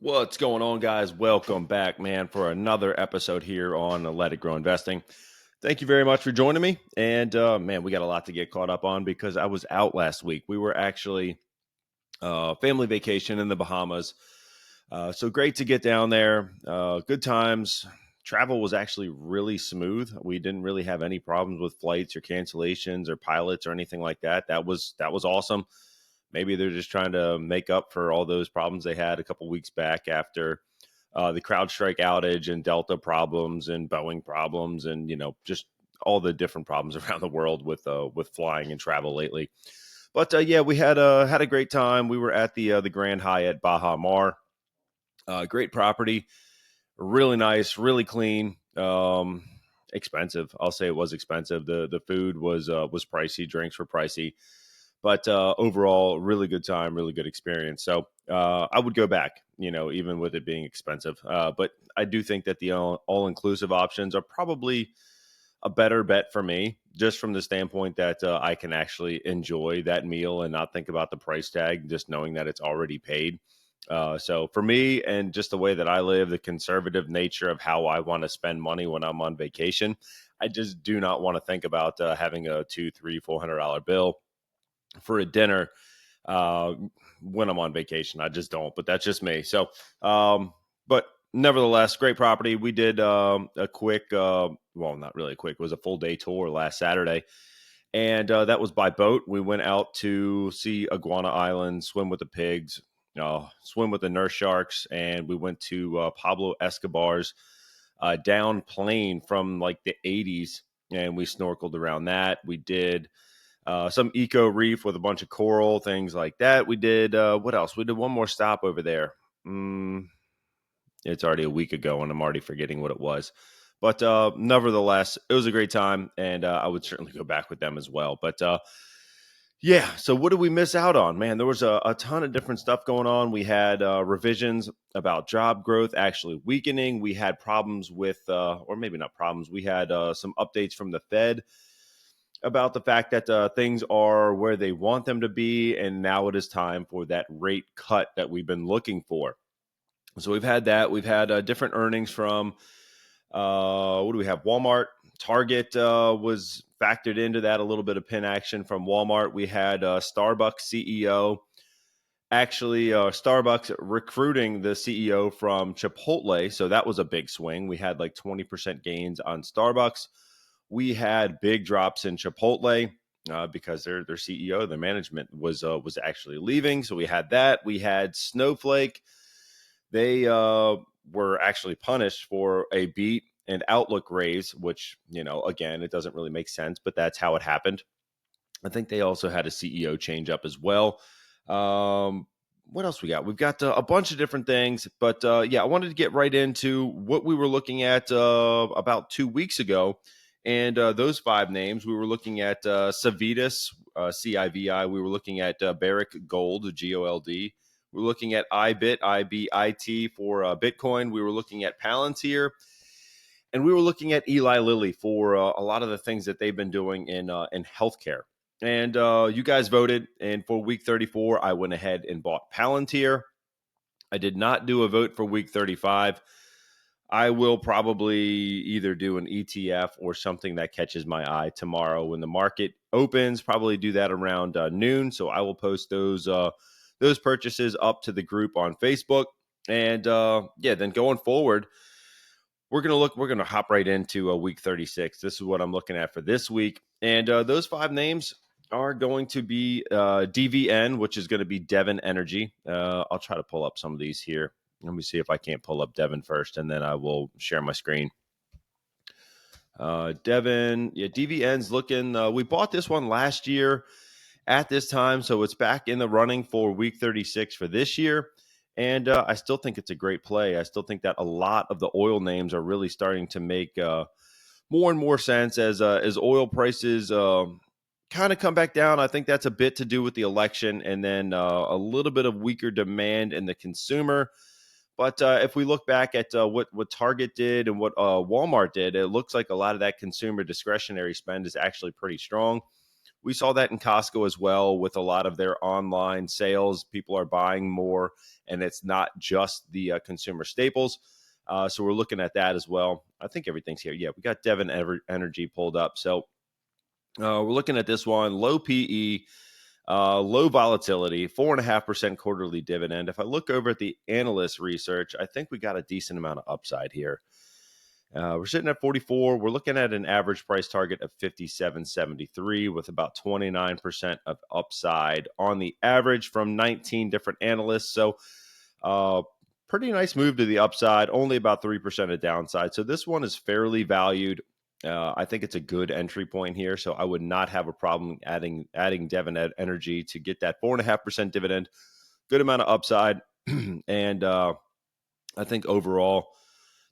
What's going on, guys? Welcome back, man, for another episode here on Let It Grow Investing. Thank you very much for joining me. And man, we got a lot to get caught up on because I was out last week. We were actually family vacation in the Bahamas. So great to get down there. Good times. Travel was actually really smooth. We didn't really have any problems with flights or cancellations or pilots or anything like that. That was awesome. Maybe they're just trying to make up for all those problems they had a couple weeks back after the CrowdStrike outage and Delta problems and Boeing problems and just all the different problems around the world with flying and travel lately. But yeah, we had a great time. We were at the Grand Hyatt Baha Mar. Great property, really nice, really clean. Expensive. I'll say it was expensive. The food was pricey. Drinks were pricey. But overall, really good time, really good experience. So I would go back, even with it being expensive. But I do think that the all-inclusive options are probably a better bet for me, just from the standpoint that I can actually enjoy that meal and not think about the price tag, just knowing that it's already paid. So for me, and just the way that I live, the conservative nature of how I want to spend money when I'm on vacation, I just do not want to think about having a $200, $300, $400 bill for a dinner when I'm on vacation. I just don't, but that's just me. So, but nevertheless, great property. We did a quick, well, not really quick, it was a full day tour last Saturday. And that was by boat. We went out to see Iguana Island, swim with the pigs, swim with the nurse sharks. And we went to Pablo Escobar's down plane from like the 80s. And we snorkeled around that. We did some eco reef with a bunch of coral, things like that. We did, what else? We did one more stop over there. It's already a week ago and I'm already forgetting what it was. But nevertheless, it was a great time and I would certainly go back with them as well. But yeah, so what did we miss out on? Man, there was a ton of different stuff going on. We had revisions about job growth actually weakening. We had problems with, or maybe not problems, we had some updates from the Fed about the fact that things are where they want them to be, and now it is time for that rate cut that we've been looking for. So we've had that. We've had different earnings from, what do we have? Wal-Mart. Target was factored into that, a little bit of pin action from Wal-Mart. We had Starbucks CEO. Actually, Starbucks recruiting the CEO from Chipotle. So that was a big swing. We had like 20% gains on Starbucks. We had big drops in Chipotle because their CEO, their management was actually leaving. So we had that. We had Snowflake. They were actually punished for a beat and outlook raise, which, again, it doesn't really make sense, but that's how it happened. I think they also had a CEO change up as well. What else we got? We've got a bunch of different things, but yeah, I wanted to get right into what we were looking at about 2 weeks ago. And those five names, we were looking at Civitas, CIVI. We were looking at Barrick Gold, GOLD. We were looking at IBIT, IBIT for Bitcoin. We were looking at Palantir. And we were looking at Eli Lilly for a lot of the things that they've been doing in healthcare. And you guys voted. And for week 34, I went ahead and bought Palantir. I did not do a vote for week 35. I will probably either do an ETF or something that catches my eye tomorrow when the market opens. Probably do that around noon. So I will post those purchases up to the group on Facebook. And yeah, then going forward, we're gonna hop right into week 36. This is what I'm looking at for this week. And those five names are going to be DVN, which is going to be Devon Energy. I'll try to pull up some of these here. Let me see if I can't pull up Devon first, and then I will share my screen. Devon, yeah, DVN's looking. We bought this one last year at this time, so it's back in the running for week 36 for this year. And I still think it's a great play. I still think that a lot of the oil names are really starting to make more and more sense as oil prices kind of come back down. I think that's a bit to do with the election and then a little bit of weaker demand in the consumer. But if we look back at what Target did and what Walmart did, it looks like a lot of that consumer discretionary spend is actually pretty strong. We saw that in Costco as well with a lot of their online sales. People are buying more, and it's not just the consumer staples. So we're looking at that as well. I think everything's here. Yeah, we got Devon Energy pulled up. So we're looking at this one, low PE, low volatility, 4.5% quarterly dividend. If I look over at the analyst research, I think we got a decent amount of upside here. We're sitting at 44. We're looking at an average price target of 57.73 with about 29% of upside on the average from 19 different analysts. So pretty nice move to the upside, only about 3% of downside. So this one is fairly valued. I think it's a good entry point here. So I would not have a problem adding Devon Energy to get that 4.5% dividend. Good amount of upside. And I think overall,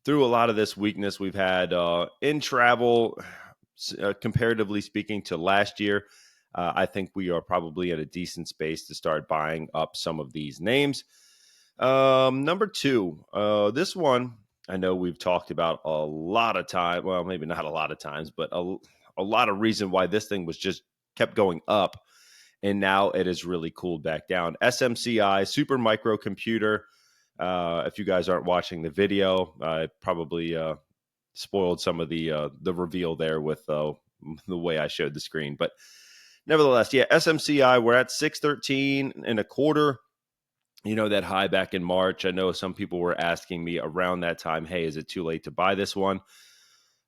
through a lot of this weakness we've had in travel, comparatively speaking to last year, I think we are probably at a decent space to start buying up some of these names. Number two, this one I know we've talked about a lot of time. Well, maybe not a lot of times, but a lot of reason why this thing was just kept going up. And now it has really cooled back down. SMCI, SuperMicro computer. If you guys aren't watching the video, I probably spoiled some of the reveal there with the way I showed the screen. But nevertheless, yeah, SMCI, we're at 613.25. You know, that high back in March. I know some people were asking me around that time, hey, is it too late to buy this one?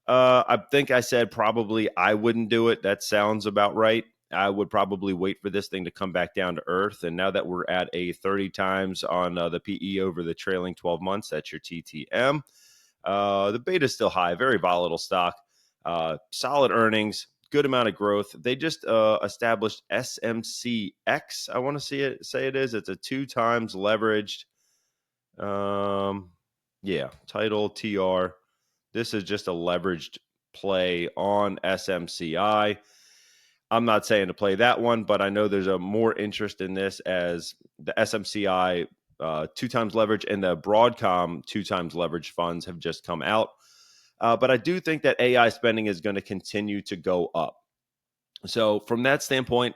I think I said probably I wouldn't do it. That sounds about right. I would probably wait for this thing to come back down to earth. And now that we're at a 30 times on the PE over the trailing 12 months, that's your TTM. The beta is still high, very volatile stock, solid earnings, good amount of growth. They just established SMCX. I want to say it is. It's a 2 times leveraged. Title TR. This is just a leveraged play on SMCI. I'm not saying to play that one, but I know there's a more interest in this as the SMCI 2 times leverage and the Broadcom 2 times leverage funds have just come out. But I do think that AI spending is going to continue to go up. So from that standpoint,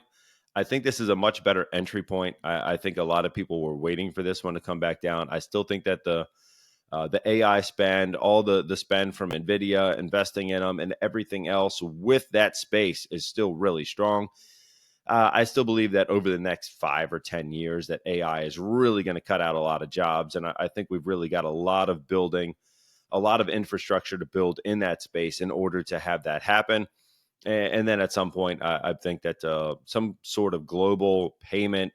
I think this is a much better entry point. I think a lot of people were waiting for this one to come back down. I still think that the AI spend, all the spend from NVIDIA, investing in them and everything else with that space is still really strong. I still believe that over the next 5 or 10 years that AI is really going to cut out a lot of jobs. And I think we've really got a lot of infrastructure to build in that space in order to have that happen. And then at some point, I think that some sort of global payment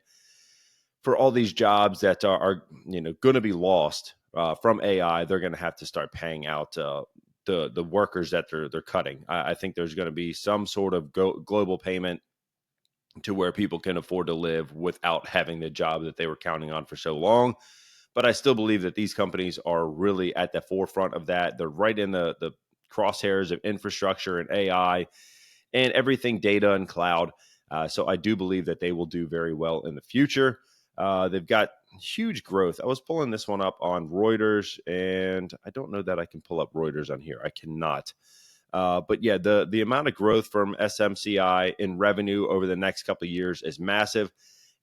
for all these jobs that are going to be lost from AI, they're going to have to start paying out the workers that they're cutting. I think there's going to be some sort of global payment to where people can afford to live without having the job that they were counting on for so long. But I still believe that these companies are really at the forefront of that. They're right in the crosshairs of infrastructure and AI and everything data and cloud. So I do believe that they will do very well in the future. They've got huge growth. I was pulling this one up on Reuters, and I don't know that I can pull up Reuters on here. I cannot. But yeah, the amount of growth from SMCI in revenue over the next couple of years is massive.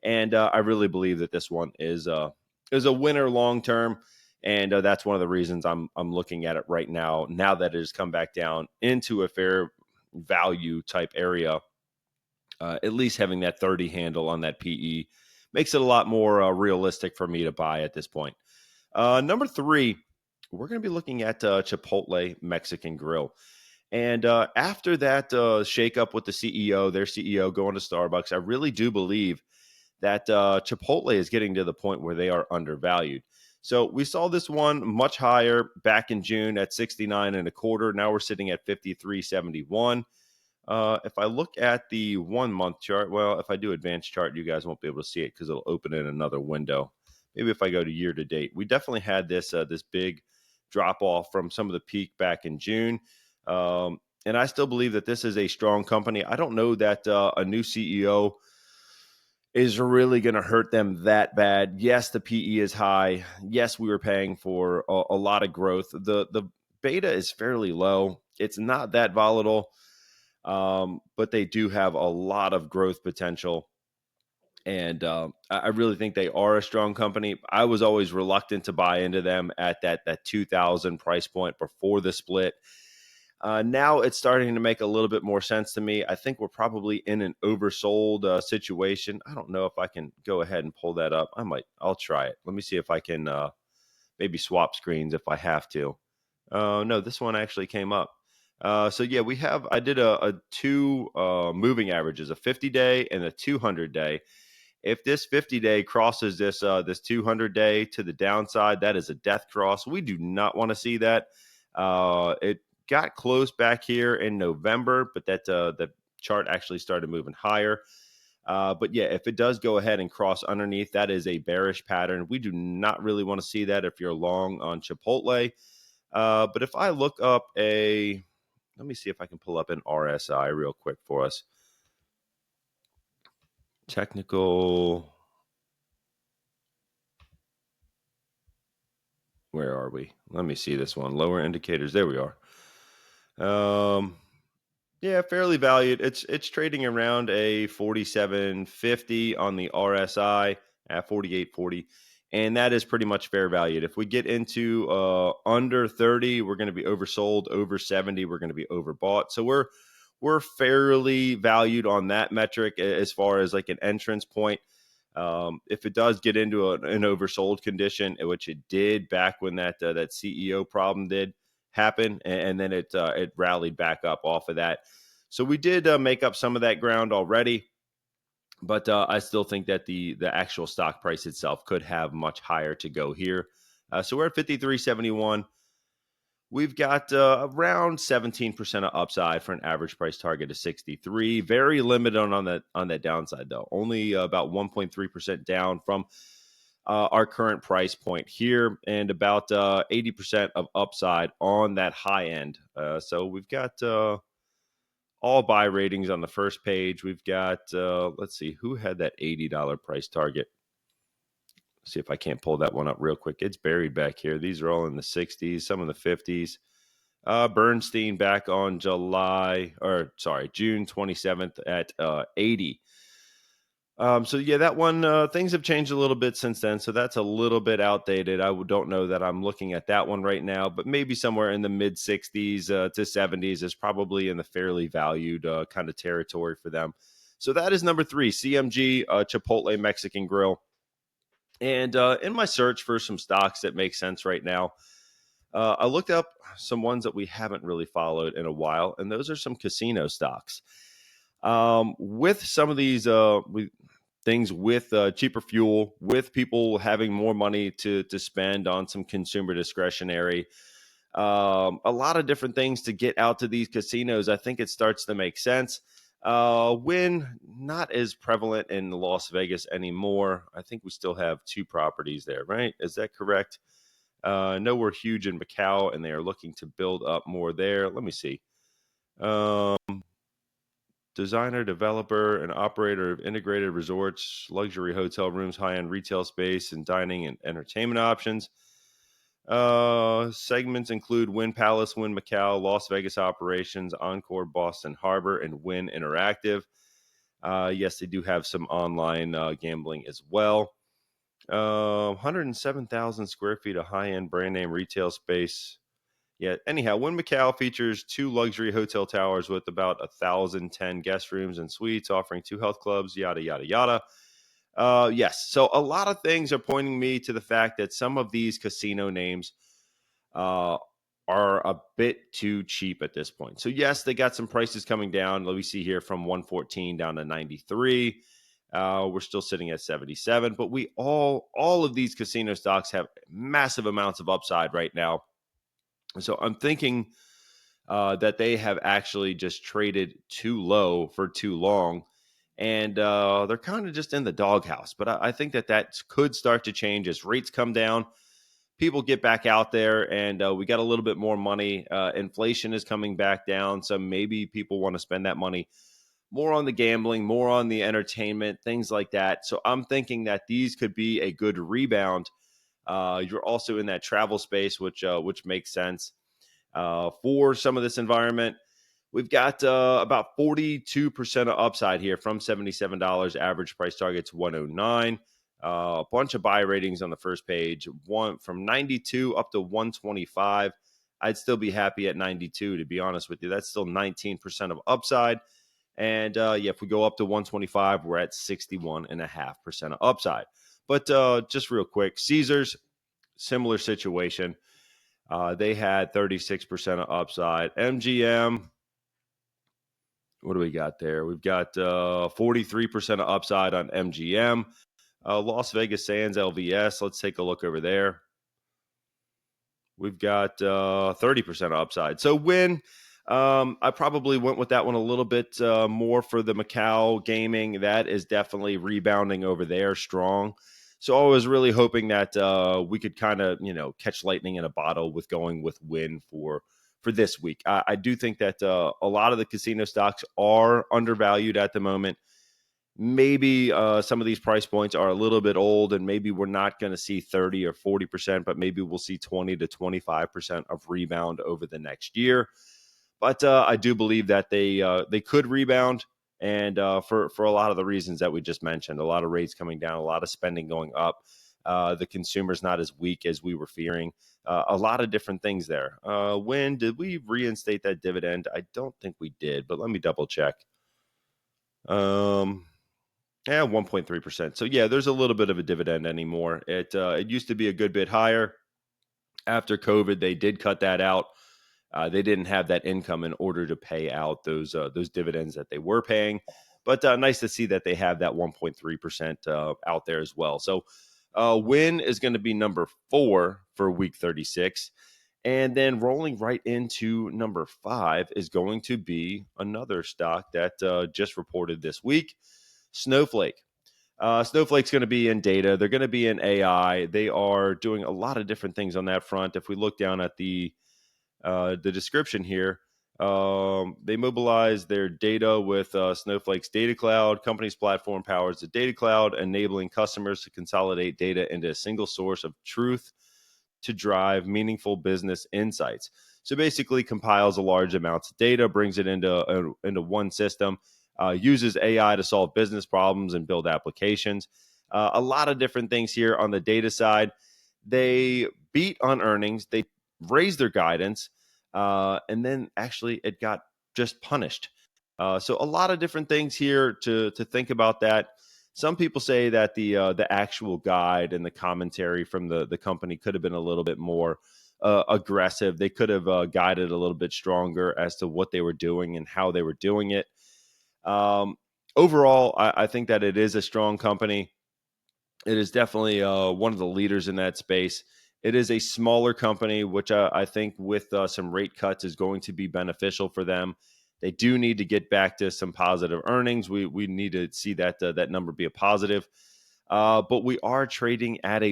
And I really believe that this one is a winner long term. And that's one of the reasons I'm looking at it right now that it has come back down into a fair value type area. At least having that 30 handle on that PE makes it a lot more realistic for me to buy at this point. Number 3, we're going to be looking at Chipotle Mexican Grill. And after that shakeup with the CEO, their CEO going to Starbucks, I really do believe that Chipotle is getting to the point where they are undervalued. So we saw this one much higher back in June at 69.25. Now we're sitting at 53.71. If I look at the 1 month chart, well, if I do advanced chart, you guys won't be able to see it because it'll open in another window. Maybe if I go to year to date, we definitely had this big drop off from some of the peak back in June. And I still believe that this is a strong company. I don't know that a new CEO is really going to hurt them that bad. Yes, the PE is high. Yes, we were paying for a lot of growth. The beta is fairly low. It's not that volatile. but they do have a lot of growth potential. And I really think they are a strong company. I was always reluctant to buy into them at that 2000 price point before the split. Now it's starting to make a little bit more sense to me. I think we're probably in an oversold situation. I don't know if I can go ahead and pull that up. I'll try it. Let me see if I can maybe swap screens if I have to. No, this one actually came up. So yeah, I did a two moving averages, a 50-day and a 200-day. If this 50-day crosses this 200-day to the downside, that is a death cross. We do not want to see that. It got close back here in November, but that the chart actually started moving higher. But yeah, if it does go ahead and cross underneath, that is a bearish pattern. We do not really want to see that if you're long on Chipotle. But if I look up let me see if I can pull up an RSI real quick for us. Technical. Where are we? Let me see this one. Lower indicators. There we are. Yeah, fairly valued. It's trading around a 47.50 on the RSI at 48.40, and that is pretty much fair valued. If we get into under 30, we're going to be oversold. Over 70, we're going to be overbought. So we're fairly valued on that metric as far as like an entrance point. If it does get into an oversold condition, which it did back when that CEO problem did happen, and then it rallied back up off of that. So we did make up some of that ground already, but I still think that the actual stock price itself could have much higher to go here. So we're at 53.71. We've got around 17% of upside for an average price target of 63. Very limited on that downside, though. Only about 1.3% down from our current price point here, and about 80% of upside on that high end. So we've got all buy ratings on the first page. We've got, let's see, who had that $80 price target? See if I can't pull that one up real quick. It's buried back here. These are all in the 60s, some in the 50s. Bernstein back on June 27th at 80. So yeah, that one, things have changed a little bit since then. So that's a little bit outdated. I don't know that I'm looking at that one right now, but maybe somewhere in the mid 60s to 70s is probably in the fairly valued kind of territory for them. So that is number 3, CMG, Chipotle Mexican Grill. And in my search for some stocks that make sense right now, I looked up some ones that we haven't really followed in a while, and those are some casino stocks. With some of these things with cheaper fuel, with people having more money to spend on some consumer discretionary, a lot of different things to get out to these casinos, I think it starts to make sense. WYNN, not as prevalent in Las Vegas anymore. I think we still have 2 properties there, right? Is that correct? I know we're huge in Macau, and they are looking to build up more there. Let me see. Designer, developer, and operator of integrated resorts, luxury hotel rooms, high-end retail space, and dining and entertainment options. Segments include Wynn Palace, Wynn Macau, Las Vegas Operations, Encore Boston Harbor, and Wynn Interactive. Yes, they do have some online gambling as well. 107,000 square feet of high-end brand name retail space. Yeah, anyhow, Wynn Macau features 2 luxury hotel towers with about 1,010 guest rooms and suites, offering 2 health clubs, yada, yada, yada. Yes, so a lot of things are pointing me to the fact that some of these casino names are a bit too cheap at this point. So yes, they got some prices coming down. Let me see here, from 114 down to 93. We're still sitting at 77, but all of these casino stocks have massive amounts of upside right now. So I'm thinking that they have actually just traded too low for too long, and they're kind of just in the doghouse. But I think that could start to change as rates come down. People get back out there, and we got a little bit more money. Inflation is coming back down, so maybe people want to spend that money more on the gambling, more on the entertainment, things like that. So I'm thinking that these could be a good rebound. You're also in that travel space, which makes sense for some of this environment. We've got about 42% of upside here from $77. Average price target's 109. A bunch of buy ratings on the first page. One from 92 up to 125. I'd still be happy at 92, to be honest with you. That's still 19% of upside. And if we go up to 125, we're at 61.5% of upside. But just real quick, Caesars, similar situation. They had 36% of upside. MGM, what do we got there? We've got 43% of upside on MGM. Las Vegas Sands LVS, let's take a look over there. We've got 30% upside. So WYNN, I probably went with that one a little bit more for the Macau gaming. That is definitely rebounding over there strong. So I was really hoping that we could kind of, catch lightning in a bottle with going with WYNN for this week. I do think that a lot of the casino stocks are undervalued at the moment. Maybe some of these price points are a little bit old, and maybe we're not going to see 30 or 40%, but maybe we'll see 20 to 25% of rebound over the next year. But I do believe that they could rebound, and for a lot of the reasons that we just mentioned, a lot of rates coming down, a lot of spending going up, the consumer's not as weak as we were fearing, a lot of different things there. When did we reinstate that dividend? I don't think we did, but let me double check. Yeah, 1.3%. So yeah, there's a little bit of a dividend anymore. It used to be a good bit higher. After COVID, they did cut that out. They didn't have that income in order to pay out those dividends that they were paying. But nice to see that they have that 1.3% out there as well. So WYNN is going to be number 4 for week 36. And then rolling right into number 5 is going to be another stock that just reported this week, Snowflake. Snowflake's going to be in data. They're going to be in AI. They are doing a lot of different things on that front. If we look down at the description here, they mobilize their data with Snowflake's data cloud. Company's platform powers the data cloud, enabling customers to consolidate data into a single source of truth to drive meaningful business insights. So basically compiles a large amounts of data, brings it into one system, uses AI to solve business problems and build applications. A lot of different things here on the data side. They beat on earnings. They raised their guidance. And then actually it got just punished. So a lot of different things here to think about that. Some people say that the actual guide and the commentary from the company could have been a little bit more aggressive. They could have guided a little bit stronger as to what they were doing and how they were doing it. Overall, I think that it is a strong company. It is definitely one of the leaders in that space. It is a smaller company, which I think with some rate cuts is going to be beneficial for them. They do need to get back to some positive earnings. We need to see that number be a positive. But we are trading at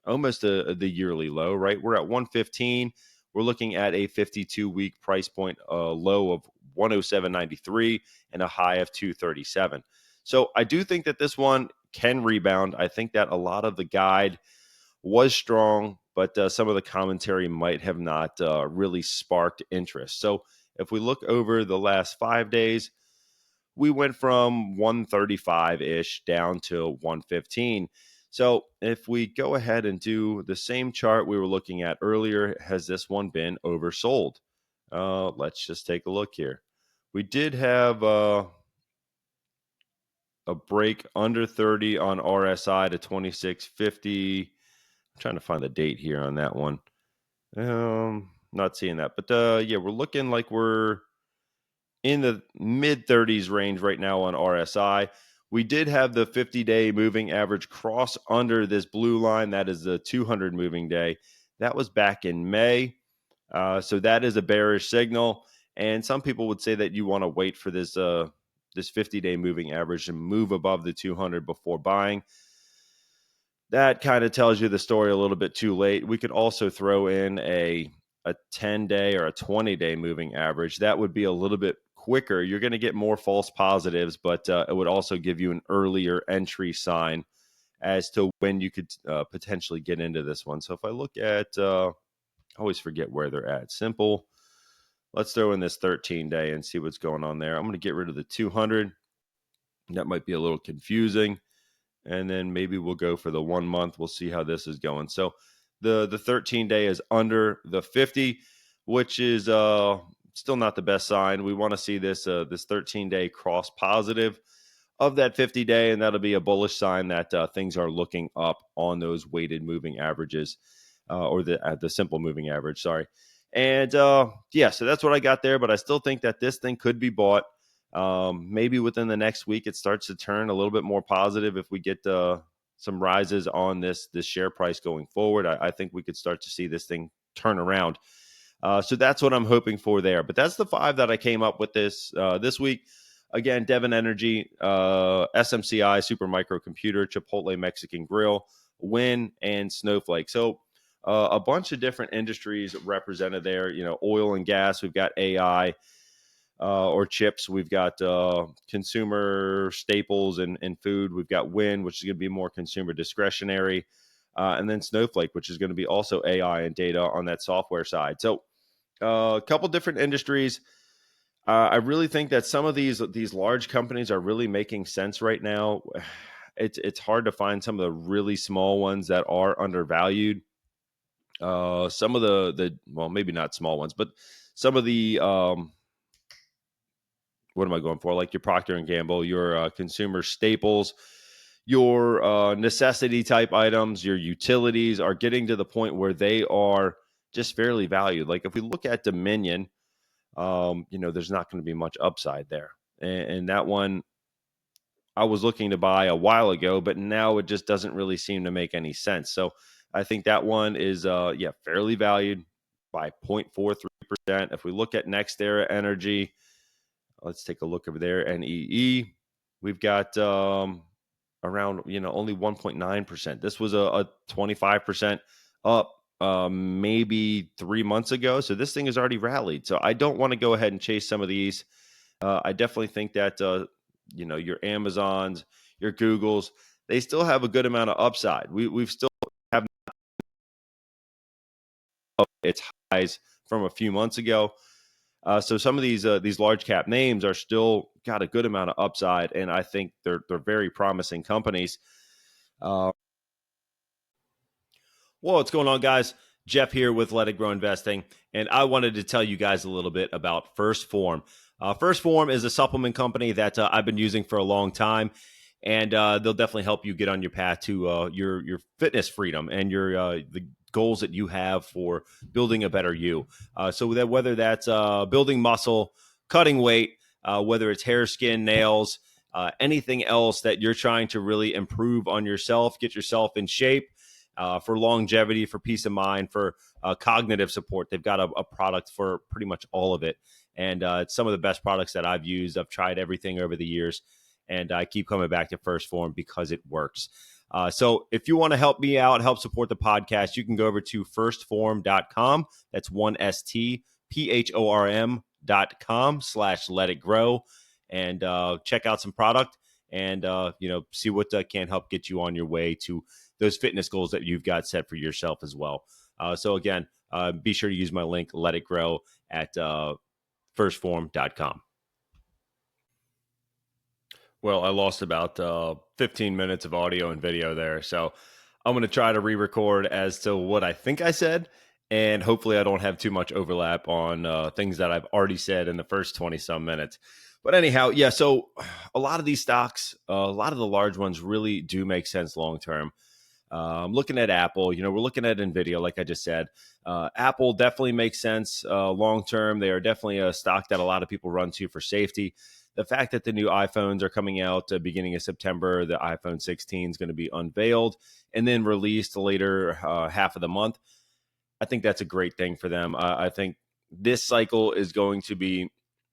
almost the yearly low, right? We're at 115. We're looking at a 52-week price point low of 107.93 and a high of 237. So I do think that this one can rebound. I think that a lot of the guide was strong, but some of the commentary might have not really sparked interest. So if we look over the last 5 days, we went from 135-ish down to 115. So if we go ahead and do the same chart we were looking at earlier, has this one been oversold? Let's just take a look here. We did have a break under 30 on RSI to 2650. I'm trying to find the date here on that one. Not seeing that, but yeah, we're looking like we're in the mid 30s range right now on RSI. We did have the 50-day moving average cross under this blue line. That is the 200 moving day. That was back in May. So that is a bearish signal. And some people would say that you want to wait for this 50-day moving average to move above the 200 before buying. That kind of tells you the story a little bit too late. We could also throw in a 10-day or a 20-day moving average. That would be a little bit quicker. You're going to get more false positives, but it would also give you an earlier entry sign as to when you could potentially get into this one. So if I look at, I always forget where they're at. Simple. let's throw in this 13-day and see what's going on there. I'm going to get rid of the 200. That might be a little confusing. And then maybe we'll go for the 1 month. We'll see how this is going. So the 13-day is under the 50, which is still not the best sign. We want to see this 13-day cross positive of that 50-day, and that'll be a bullish sign that things are looking up on those weighted moving averages, or the simple moving average. Sorry. And yeah, so that's what I got there. But I still think that this thing could be bought. Maybe within the next week, it starts to turn a little bit more positive. If we get some rises on this share price going forward, I think we could start to see this thing turn around. So that's what I'm hoping for there. But that's the 5 that I came up with this week. Again, Devon Energy, SMCI, SuperMicro Computer, Chipotle Mexican Grill, WYNN, and Snowflake. So a bunch of different industries represented there. Oil and gas. We've got AI. Or chips. We've got consumer staples and food. We've got WYNN, which is going to be more consumer discretionary. And then Snowflake, which is going to be also AI and data on that software side. So a couple different industries. I really think that some of these large companies are really making sense right now. It's hard to find some of the really small ones that are undervalued. Some of the well, maybe not small ones, but some of the what am I going for? Like your Procter and Gamble, your consumer staples, your necessity type items, your utilities are getting to the point where they are just fairly valued. Like if we look at Dominion, there's not going to be much upside there. And that one I was looking to buy a while ago, but now it just doesn't really seem to make any sense. So I think that one is, fairly valued by 0.43%. If we look at NextEra Energy, let's take a look over there. NEE, we've got around, only 1.9%. This was a 25% up maybe 3 months ago. So this thing has already rallied. So I don't want to go ahead and chase some of these. I definitely think that, your Amazons, your Googles, they still have a good amount of upside. We've still have its highs from a few months ago. So some of these large cap names are still got a good amount of upside, and I think they're very promising companies. Well, what's going on, guys? Jeff here with Let It Grow Investing, and I wanted to tell you guys a little bit about First Form. First Form is a supplement company that I've been using for a long time, and they'll definitely help you get on your path to your fitness freedom and your the goals that you have for building a better you. So that whether that's building muscle, cutting weight, whether it's hair, skin, nails, anything else that you're trying to really improve on yourself, get yourself in shape, for longevity, for peace of mind, for cognitive support. They've got a product for pretty much all of it. And it's some of the best products that I've used. I've tried everything over the years, and I keep coming back to First Form because it works. So if you want to help me out, help support the podcast, you can go over to firstform.com. That's 1stphorm.com/let it grow, and check out some product and, see what can help get you on your way to those fitness goals that you've got set for yourself as well. So again, be sure to use my link, Let It Grow, at firstform.com. Well, I lost about 15 minutes of audio and video there. So I'm going to try to re-record as to what I think I said. And hopefully I don't have too much overlap on things that I've already said in the first 20 some minutes. But anyhow, yeah, so a lot of these stocks, a lot of the large ones really do make sense long-term. Looking at Apple, we're looking at NVIDIA, like I just said. Apple definitely makes sense long-term. They are definitely a stock that a lot of people run to for safety. The fact that the new iPhones are coming out beginning of September, the iPhone 16 is going to be unveiled and then released later half of the month. I think that's a great thing for them. I think this cycle is going to be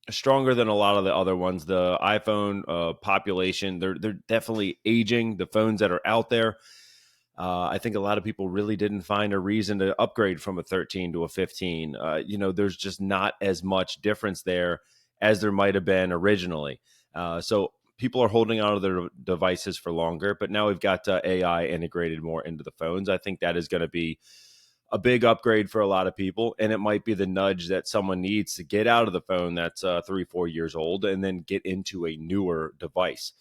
stronger than a lot of the other ones. The iPhone population, they're definitely aging. The phones that are out there, I think a lot of people really didn't find a reason to upgrade from a 13 to a 15. There's just not as much difference there as there might have been originally. So people are holding on to their devices for longer, but now we've got AI integrated more into the phones. I think that is going to be a big upgrade for a lot of people, and it might be the nudge that someone needs to get out of the phone that's 3-4 years old and then get into a newer device.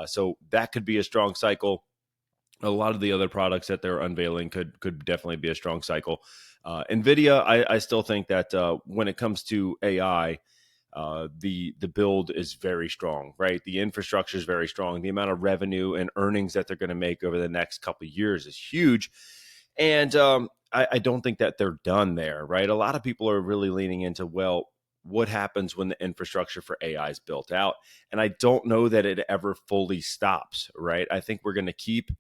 So that could be a strong cycle. A lot of the other products that they're unveiling could definitely be a strong cycle. NVIDIA, I still think that when it comes to AI, the build is very strong, right? The infrastructure is very strong. The amount of revenue and earnings that they're going to make over the next couple of years is huge. And I don't think that they're done there, right? A lot of people are really leaning into, well, what happens when the infrastructure for AI is built out? And I don't know that it ever fully stops, right? I think we're going to keep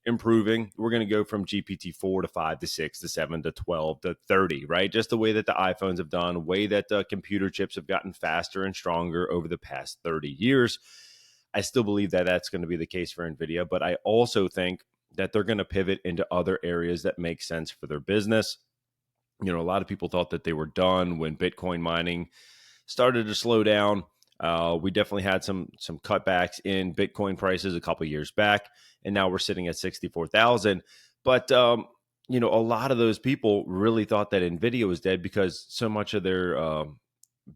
improving. We're going to go from GPT-4 to 5 to 6 to 7 to 12 to 30, right? Just the way that the iPhones have done, the way that the computer chips have gotten faster and stronger over the past 30 years. I still believe that that's going to be the case for NVIDIA, but I also think that they're going to pivot into other areas that make sense for their business. You know, a lot of people thought that they were done when Bitcoin mining started to slow down. We definitely had some cutbacks in Bitcoin prices a couple of years back, and now we're sitting at 64,000. But you know, a lot of those people really thought that NVIDIA was dead because so much of their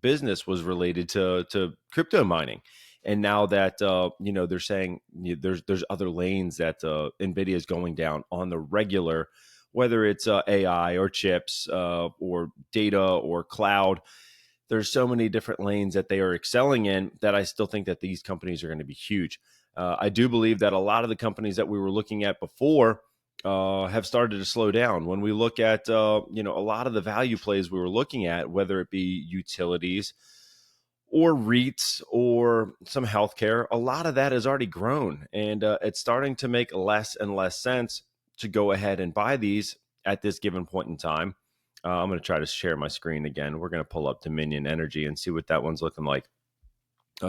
business was related to crypto mining. And now that you know, they're saying there's other lanes that NVIDIA is going down on the regular, whether it's AI or chips or data or cloud. There's so many different lanes that they are excelling in that I still think that these companies are going to be huge. I do believe that a lot of the companies that we were looking at before have started to slow down. When we look at you know, a lot of the value plays we were looking at, whether it be utilities or REITs or some healthcare, a lot of that has already grown, and it's starting to make less and less sense to go ahead and buy these at this given point in time. I'm going to try to share my screen again. We're going to pull up Dominion Energy and see what that one's looking like.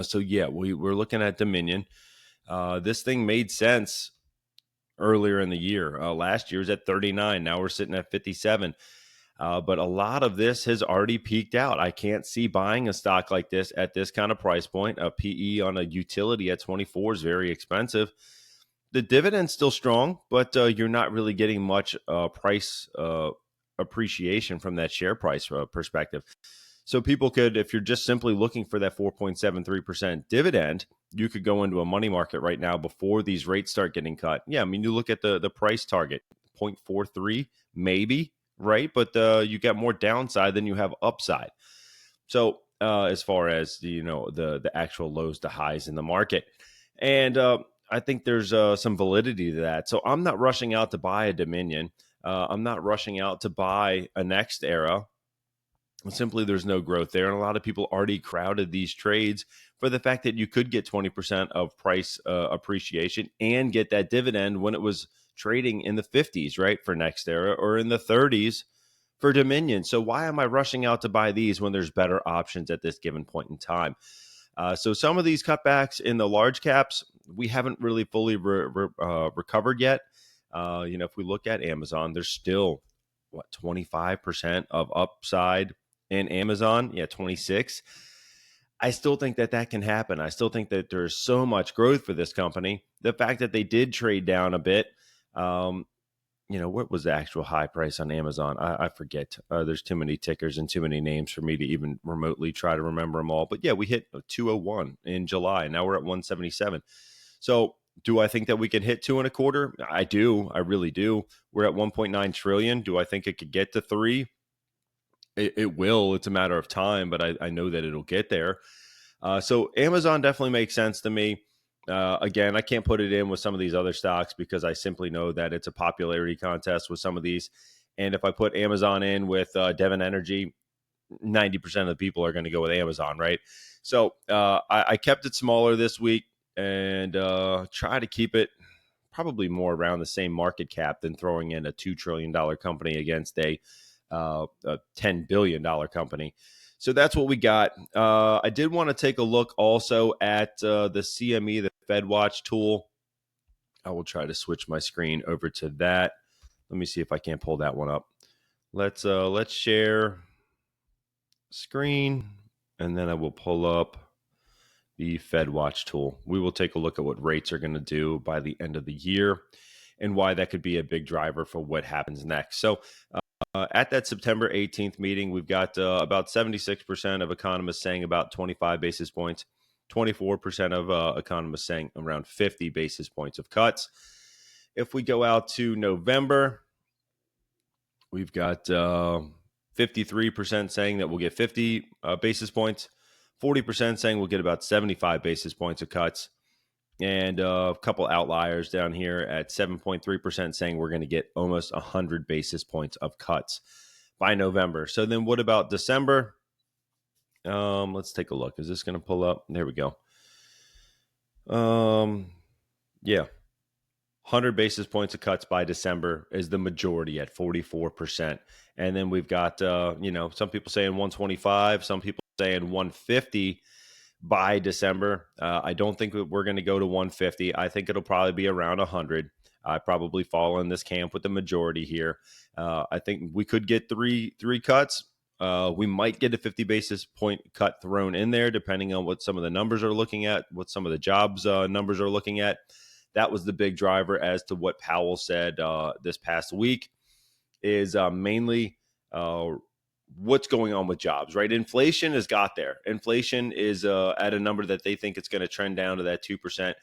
So yeah, we're looking at Dominion. This thing made sense earlier in the year. Last year was at 39. Now we're sitting at 57. But a lot of this has already peaked out. I can't see buying a stock like this at this kind of price point. A PE on a utility at 24 is very expensive. The dividend's still strong, but you're not really getting much price appreciation from that share price perspective. So people could, if you're just simply looking for that 4.73% dividend, you could go into a money market right now before these rates start getting cut. Yeah, I mean, you look at the price target, 0.43, maybe, right? But you get more downside than you have upside. So as far as the actual lows to highs in the market, and I think there's some validity to that. So I'm not rushing out to buy a Dominion. I'm not rushing out to buy a Next Era. Simply, there's no growth there. And a lot of people already crowded these trades for the fact that you could get 20% of price appreciation and get that dividend when it was trading in the 50s, right, for Next Era, or in the 30s for Dominion. So why am I rushing out to buy these when there's better options at this given point in time? So some of these cutbacks in the large caps, we haven't really fully recovered yet. If we look at Amazon, there's still 25% of upside in Amazon. Yeah, 26. I still think that can happen. I still think that there's so much growth for this company. The fact that they did trade down a bit, what was the actual high price on Amazon? I forget. There's too many tickers and too many names for me to even remotely try to remember them all. But yeah, we hit 201 in July. Now we're at 177. So do I think that we can hit 2.25? I do. I really do. We're at 1.9 trillion. Do I think it could get to 3? It will. It's a matter of time, but I know that it'll get there. So Amazon definitely makes sense to me. Again, I can't put it in with some of these other stocks because I simply know that it's a popularity contest with some of these. And if I put Amazon in with Devon Energy, 90% of the people are going to go with Amazon, right? So I kept it smaller this week and try to keep it probably more around the same market cap than throwing in a $2 trillion company against a $10 billion company. So that's what we got. I did want to take a look also at the CME, the FedWatch tool. I will try to switch my screen over to that. Let me see if I can't pull that one up. Let's share screen, and then I will pull up the FedWatch tool. We will take a look at what rates are going to do by the end of the year and why that could be a big driver for what happens next. So At that September 18th meeting, we've got about 76% of economists saying about 25 basis points, 24% of economists saying around 50 basis points of cuts. If we go out to November, we've got 53% saying that we'll get 50 basis points, 40% saying we'll get about 75 basis points of cuts, and a couple outliers down here at 7.3% saying we're going to get almost 100 basis points of cuts by November. So then what about December? Let's take a look. Is this going to pull up? There we go. Yeah. 100 basis points of cuts by December is the majority at 44%. And then we've got, some people saying 125, some people saying 150 by December. I don't think we're going to go to 150. I think it'll probably be around 100. I probably fall in this camp with the majority here. I think we could get three cuts. We might get a 50 basis point cut thrown in there, depending on what some of the numbers are looking at, what some of the jobs numbers are looking at. That was the big driver as to what Powell said this past week is mainly what's going on with jobs, right? Inflation has got there. Inflation is at a number that they think it's going to trend down to that 2%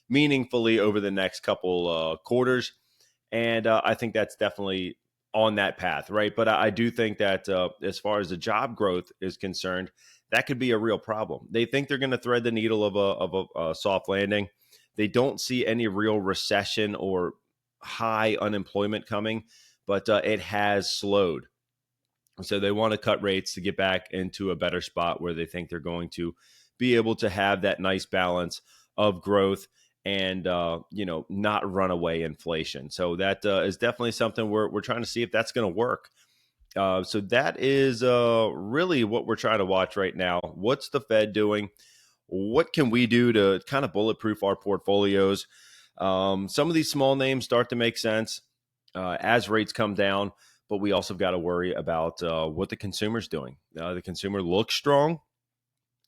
meaningfully over the next couple quarters. And I think that's definitely on that path, right? But I do think that as far as the job growth is concerned, that could be a real problem. They think they're going to thread the needle of a soft landing. They don't see any real recession or high unemployment coming, but it has slowed. So they want to cut rates to get back into a better spot where they think they're going to be able to have that nice balance of growth and, not runaway inflation. So that is definitely something we're trying to see if that's going to work. So that is really what we're trying to watch right now. What's the Fed doing? What can we do to kind of bulletproof our portfolios? Some of these small names start to make sense as rates come down. But we also got to worry about what the consumer's doing. The consumer looks strong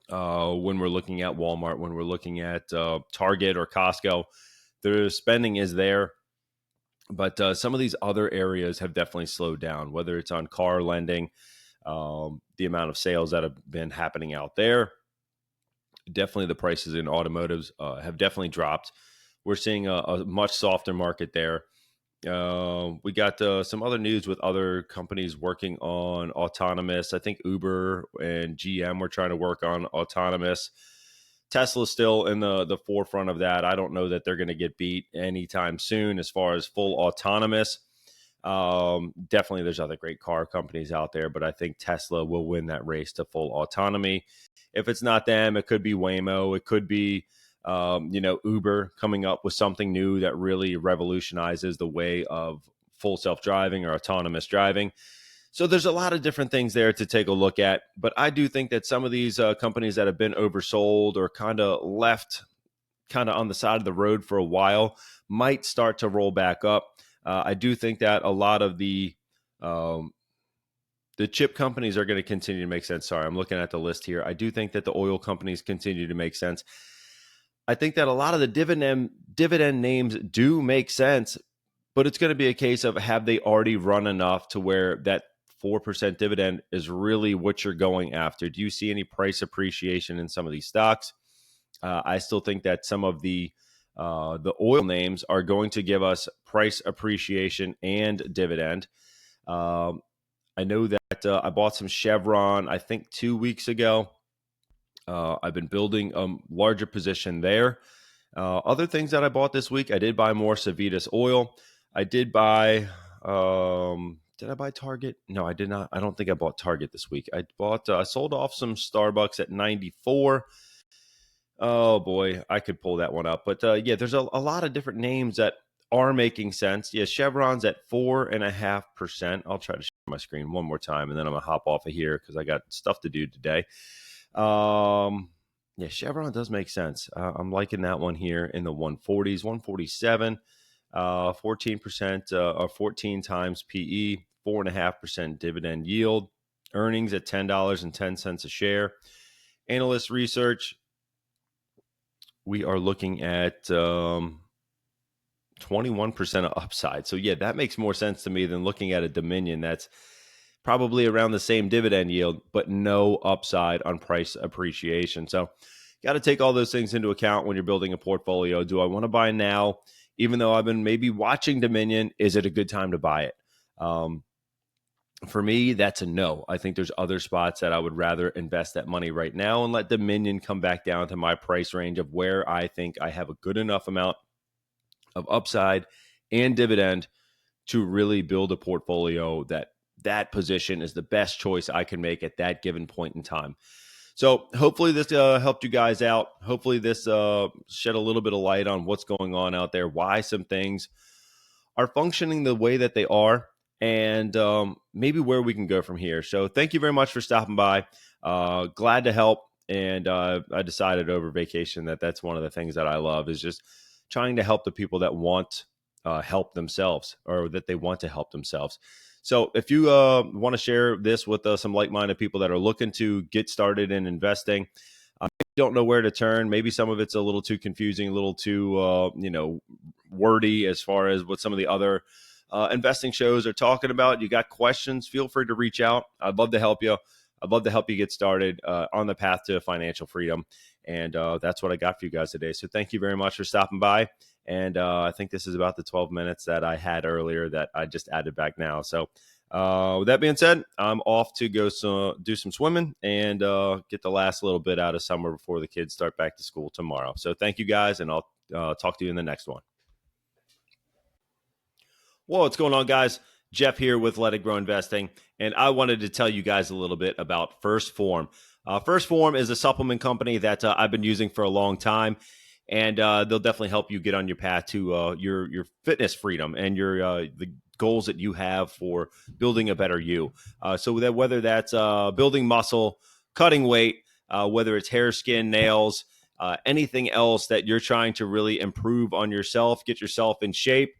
when we're looking at Walmart, when we're looking at Target or Costco. Their spending is there. But some of these other areas have definitely slowed down, whether it's on car lending, the amount of sales that have been happening out there. Definitely the prices in automotives have definitely dropped. We're seeing a much softer market there. We got some other news with other companies working on autonomous. I think Uber and GM were trying to work on autonomous. Tesla's still in the forefront of that. I don't know that they're going to get beat anytime soon as far as full autonomous. Definitely there's other great car companies out there, but I think Tesla will win that race to full autonomy. If it's not them, it could be Waymo. It could be Uber coming up with something new that really revolutionizes the way of full self-driving or autonomous driving. So there's a lot of different things there to take a look at. But I do think that some of these companies that have been oversold or kind of left kind of on the side of the road for a while might start to roll back up. I do think that a lot of the chip companies are going to continue to make sense. Sorry, I'm looking at the list here. I do think that the oil companies continue to make sense. I think that a lot of the dividend names do make sense, but it's going to be a case of have they already run enough to where that 4% dividend is really what you're going after? Do you see any price appreciation in some of these stocks? I still think that some of the oil names are going to give us price appreciation and dividend. I know that I bought some Chevron, I think 2 weeks ago. I've been building a larger position there. Other things that I bought this week, I did buy more Civitas oil. I did buy, did I buy Target? No, I did not. I don't think I bought Target this week. I sold off some Starbucks at 94. Oh boy, I could pull that one up. But there's a lot of different names that are making sense. Yeah, Chevron's at 4.5%. I'll try to share my screen one more time, and then I'm gonna hop off of here because I got stuff to do today. Chevron does make sense. I'm liking that one here in the 140s, 147, 14% or 14 times PE, 4.5% dividend yield, earnings at $10.10 a share. Analyst research, we are looking at 21% of upside. So yeah, that makes more sense to me than looking at a Dominion that's probably around the same dividend yield, but no upside on price appreciation. So got to take all those things into account when you're building a portfolio. Do I want to buy now? Even though I've been maybe watching Dominion, is it a good time to buy it? For me, that's a no. I think there's other spots that I would rather invest that money right now and let Dominion come back down to my price range of where I think I have a good enough amount of upside and dividend to really build a portfolio that position is the best choice I can make at that given point in time. So hopefully this helped you guys out. Hopefully this shed a little bit of light on what's going on out there, why some things are functioning the way that they are, and maybe where we can go from here. So thank you very much for stopping by. Glad to help. And I decided over vacation that that's one of the things that I love is just trying to help the people that want help themselves, or that they want to help themselves. So if you want to share this with some like-minded people that are looking to get started in investing, don't know where to turn. Maybe some of it's a little too confusing, a little too, wordy as far as what some of the other investing shows are talking about. You got questions, feel free to reach out. I'd love to help you. I'd love to help you get started on the path to financial freedom. And that's what I got for you guys today. So thank you very much for stopping by. And I think this is about the 12 minutes that I had earlier that I just added back now. So with that being said, I'm off to go do some swimming and get the last little bit out of summer before the kids start back to school tomorrow. So thank you guys, and I'll talk to you in the next one. Well, what's going on, guys? Jeff here with Let It Grow Investing, and I wanted to tell you guys a little bit about First Form. First Form is a supplement company that I've been using for a long time, and they'll definitely help you get on your path to your fitness freedom and your the goals that you have for building a better you. So that whether that's building muscle, cutting weight, whether it's hair, skin, nails, anything else that you're trying to really improve on yourself, get yourself in shape.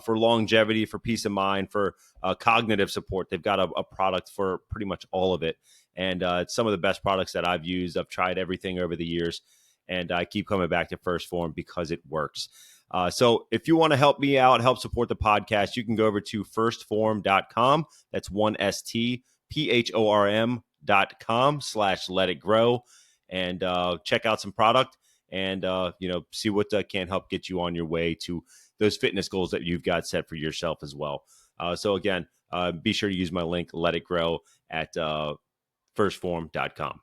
For longevity, for peace of mind, for cognitive support. They've got a product for pretty much all of it. And it's some of the best products that I've used. I've tried everything over the years, and I keep coming back to First Form because it works. So if you want to help me out, help support the podcast, you can go over to firstform.com. That's 1stphorm.com/letitgrow and check out some product and, see what can help get you on your way to those fitness goals that you've got set for yourself as well. So again, be sure to use my link, Let It Grow, at firstform.com.